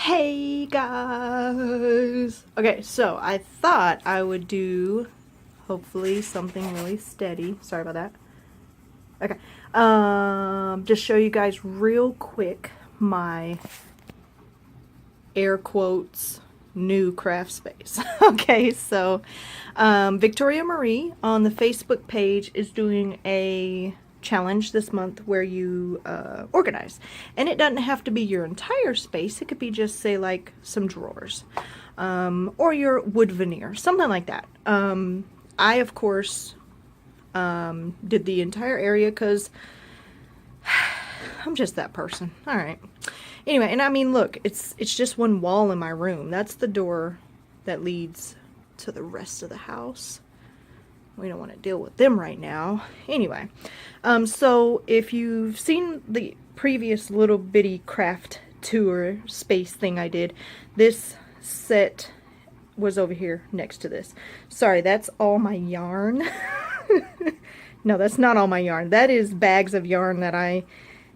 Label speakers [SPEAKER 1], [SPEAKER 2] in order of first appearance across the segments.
[SPEAKER 1] Hey guys! Okay, so I thought I would do hopefully something really steady. Sorry about that. Okay, just show you guys real quick my air quotes new craft space. Okay, so Victoria Marie on the Facebook page is doing a challenge this month where you organize, and it doesn't have to be your entire space. It could be just, say, like some drawers or your wood veneer, something like that. I of course did the entire area because I'm just that person. All right. Anyway, and I mean, look, it's just one wall in my room. That's the door that leads to the rest of the house. We don't want to deal with them right now. Anyway, so if you've seen the previous little bitty craft tour space thing I did, this set was over here next to this. Sorry, that's all my yarn. No, that's not all my yarn. That is bags of yarn that I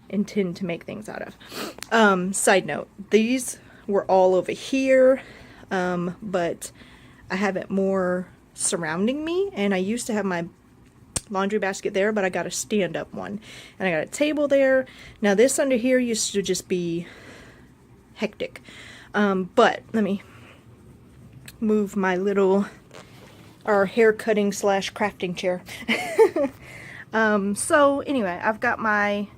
[SPEAKER 1] intend to make things out of. Side note, these were all over here, but I have it more surrounding me, and I used to have my laundry basket there, but I got a stand-up one, and I got a table there. Now this under here used to just be hectic, but let me move my little hair cutting slash crafting chair. So anyway, I've got my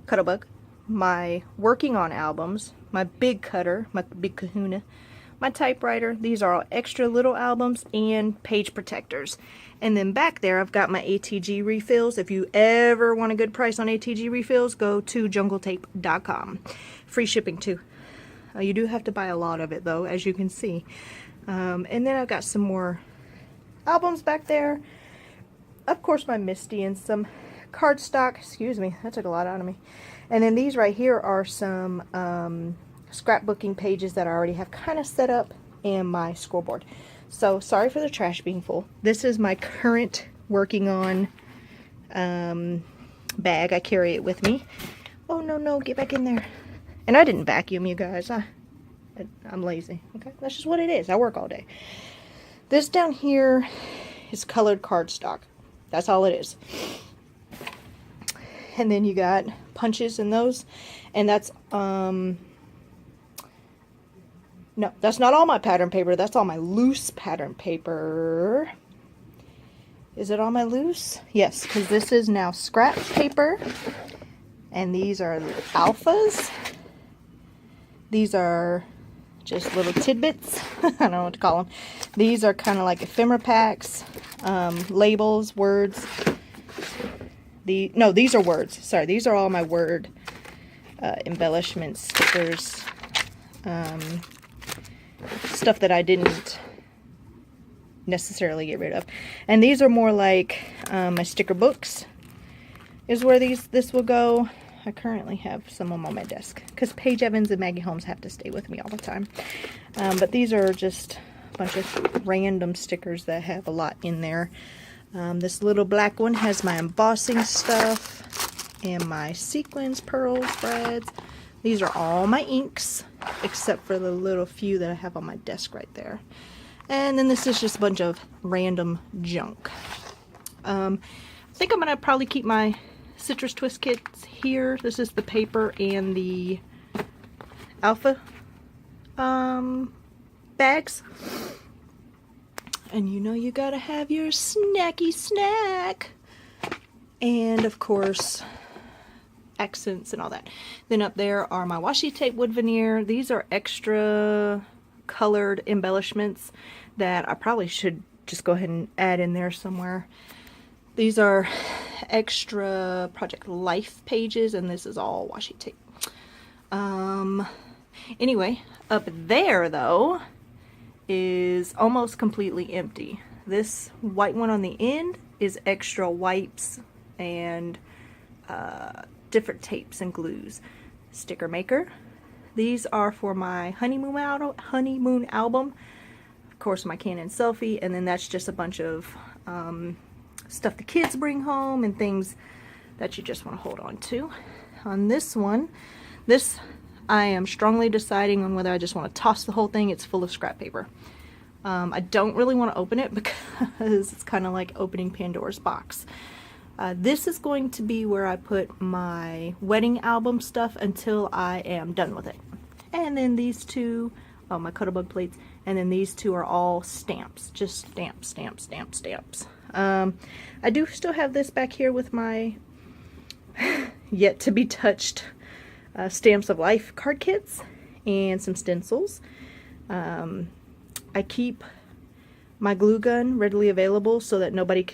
[SPEAKER 1] Cuttlebug, my working on albums, my big cutter, my big kahuna, my typewriter. These are all extra little albums and page protectors. And then back there I've got my ATG refills. If you ever want a good price on ATG refills, go to jungletape.com. Free shipping too. You do have to buy a lot of it though, as you can see. And then I've got some more albums back there. Of course my Misty and some cardstock. Excuse me, that took a lot out of me. And then these right here are some scrapbooking pages that I already have kind of set up, and my scoreboard. So sorry for the trash being full. This is my current working on bag. I carry it with me. Oh no, get back in there. And I didn't vacuum, you guys. I'm lazy. Okay, that's just what it is. I work all day. This down here is colored cardstock. That's all it is. And then you got punches in those, and that's no, that's not all my pattern paper. That's all my loose pattern paper. Is it all my loose? Yes, because this is now scrap paper, and these are the alphas. These are just little tidbits. I don't know what to call them. These are kind of like ephemera packs, labels, words. No, these are words. Sorry, these are all my word embellishments, stickers, stuff that I didn't necessarily get rid of. And these are more like my sticker books is where this will go. I currently have some of them on my desk because Paige Evans and Maggie Holmes have to stay with me all the time. But these are just a bunch of random stickers that have a lot in there. This little black one has my embossing stuff and my sequins, pearls, threads. These are all my inks, except for the little few that I have on my desk right there. And then this is just a bunch of random junk. I think I'm going to probably keep my citrus twist kits here. This is the paper and the alpha bags. And you know you gotta have your snacky snack. And of course, accents and all that. Then up there are my washi tape wood veneer. These are extra colored embellishments that I probably should just go ahead and add in there somewhere. These are extra Project Life pages, and this is all washi tape. Anyway, up there though is almost completely empty. This white one on the end is extra wipes and different tapes and glues. Sticker maker. These are for my honeymoon album. Of course, my Canon selfie, and then that's just a bunch of stuff the kids bring home and things that you just want to hold on to. On this one, this I am strongly deciding on whether I just want to toss the whole thing. It's full of scrap paper. I don't really want to open it because it's kind of like opening Pandora's box. This is going to be where I put my wedding album stuff until I am done with it. And then these two, oh, my Cuttlebug plates, and then these two are all stamps. Just stamps, stamps, stamps, stamps. I do still have this back here with my yet to be touched Stamps of Life card kits and some stencils. I keep my glue gun readily available so that nobody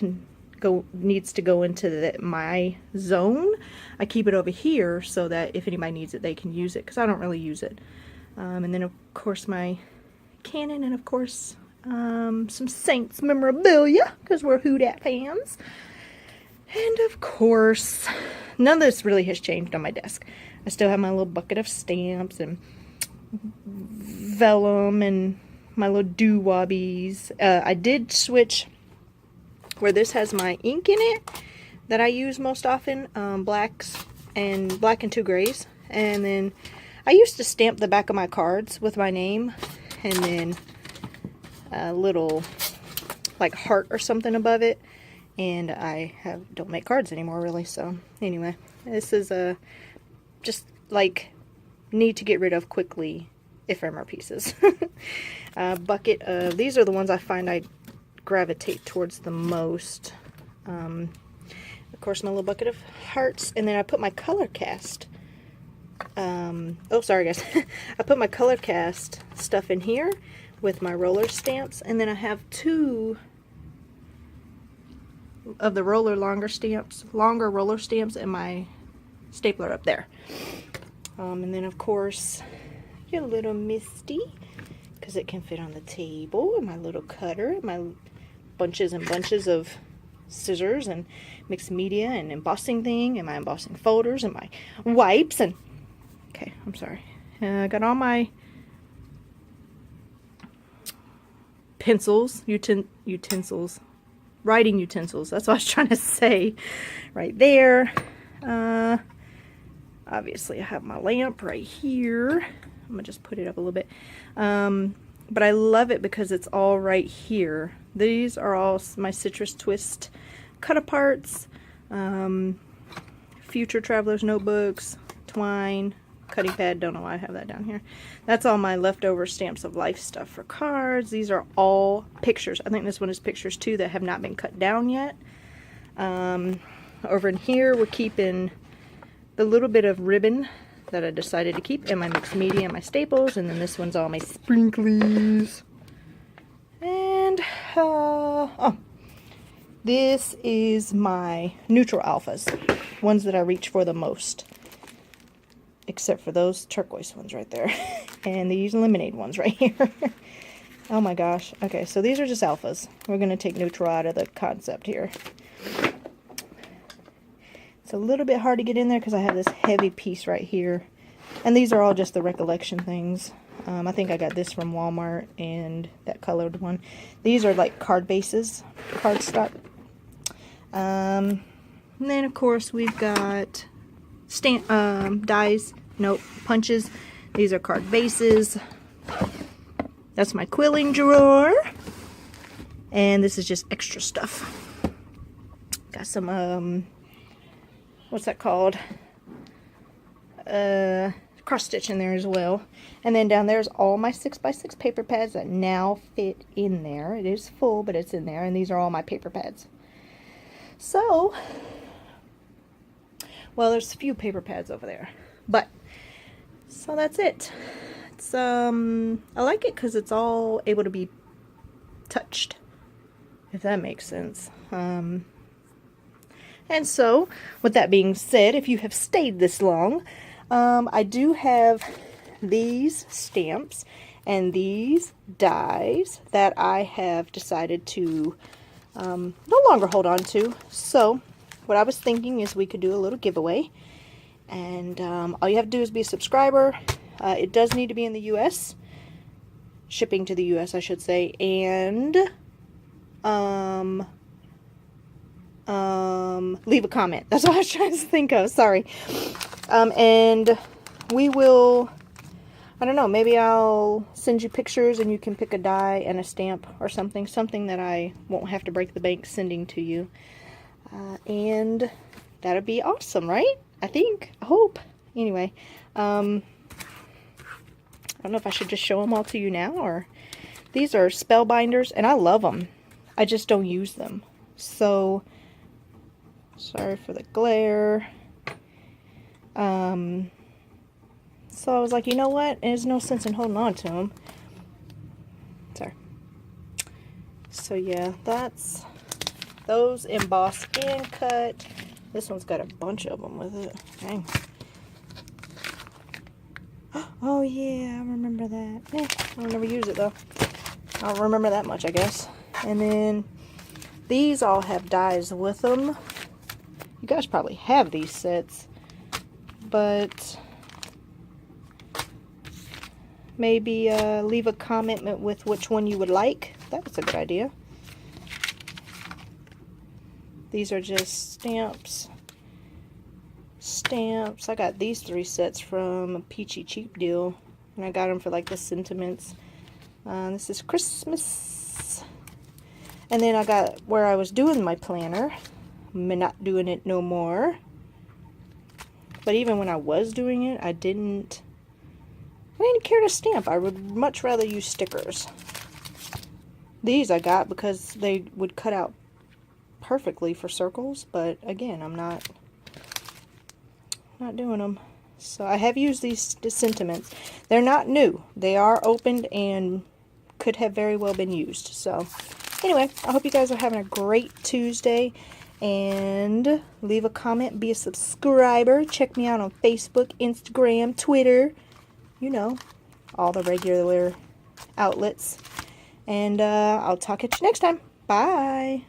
[SPEAKER 1] needs to go into my zone. I keep it over here so that if anybody needs it, they can use it, because I don't really use it. And then of course my Canon, and of course some Saints memorabilia, because we're Who Dat fans. And of course, none of this really has changed on my desk. I still have my little bucket of stamps and vellum and my little doo-wobbies. I did switch where this has my ink in it that I use most often, black and 2 grays. And then I used to stamp the back of my cards with my name and then a little like heart or something above it. And I don't make cards anymore really. So anyway, this is just like need to get rid of quickly ephemera pieces. Bucket of, these are the ones I find I gravitate towards the most. Of course, my little bucket of hearts, and then I put my color cast. Oh, sorry guys. I put my color cast stuff in here with my roller stamps, and then I have 2 of the roller longer roller stamps, and my stapler up there. And then of course your little Misty, because it can fit on the table, and my little cutter, and my bunches and bunches of scissors and mixed media and embossing thing, and my embossing folders, and my wipes, and okay, I'm sorry. I got all my pencils, utensils, writing utensils, that's what I was trying to say, right there. Obviously I have my lamp right here. I'm gonna just put it up a little bit. But I love it because it's all right here. These are all my Citrus Twist cut-aparts, Future Traveler's notebooks, twine, cutting pad, don't know why I have that down here. That's all my leftover Stamps of Life stuff for cards. These are all pictures. I think this one is pictures too that have not been cut down yet. Over in here we're keeping the little bit of ribbon that I decided to keep, and my mixed media and my staples, and then this one's all my sprinklies. And oh, this is my neutral alphas, ones that I reach for the most, except for those turquoise ones right there and these lemonade ones right here. Oh my gosh. Okay, so these are just alphas. We're going to take neutral out of the concept here. It's a little bit hard to get in there because I have this heavy piece right here. And these are all just the recollection things. I think I got this from Walmart, and that colored one. These are like card bases, cardstock. And then of course we've got dies, nope, punches. These are card bases. That's my quilling drawer. And this is just extra stuff. Got some what's that called? Cross stitch in there as well. And then down there's all my 6x6 paper pads that now fit in there. It is full, but it's in there. And these are all my paper pads. So, well, there's a few paper pads over there. But, so that's it. It's, I like it because it's all able to be touched, if that makes sense. And so, with that being said, if you have stayed this long, I do have these stamps and these dies that I have decided to no longer hold on to. So, what I was thinking is we could do a little giveaway. And all you have to do is be a subscriber. It does need to be in the U.S. Shipping to the U.S., I should say. And leave a comment. That's what I was trying to think of. Sorry. And we will I don't know, maybe I'll send you pictures and you can pick a die and a stamp or something. Something that I won't have to break the bank sending to you. And that'd be awesome, right? I think. I hope. Anyway, I don't know if I should just show them all to you now, or... These are spellbinders, and I love them. I just don't use them. So, sorry for the glare. So I was like, you know what? There's no sense in holding on to them. Sorry. So yeah, that's those embossed and cut. This one's got a bunch of them with it. Dang. Oh yeah, I remember that. I'll never use it though. I don't remember that much, I guess. And then these all have dies with them. You guys probably have these sets, but maybe leave a comment with which one you would like. That's a good idea. These are just stamps. Stamps. I got these 3 sets from a peachy cheap deal, and I got them for like the sentiments. This is Christmas. And then I got where I was doing my planner. I'm not doing it no more. But even when I was doing it, I didn't care to stamp. I would much rather use stickers. These I got because they would cut out perfectly for circles, but again, I'm not doing them. So I have used these sentiments. They're not new. They are opened and could have very well been used. So anyway, I hope you guys are having a great Tuesday, and leave a comment, be a subscriber, check me out on Facebook, Instagram, Twitter, you know, all the regular outlets, and I'll talk at you next time. Bye.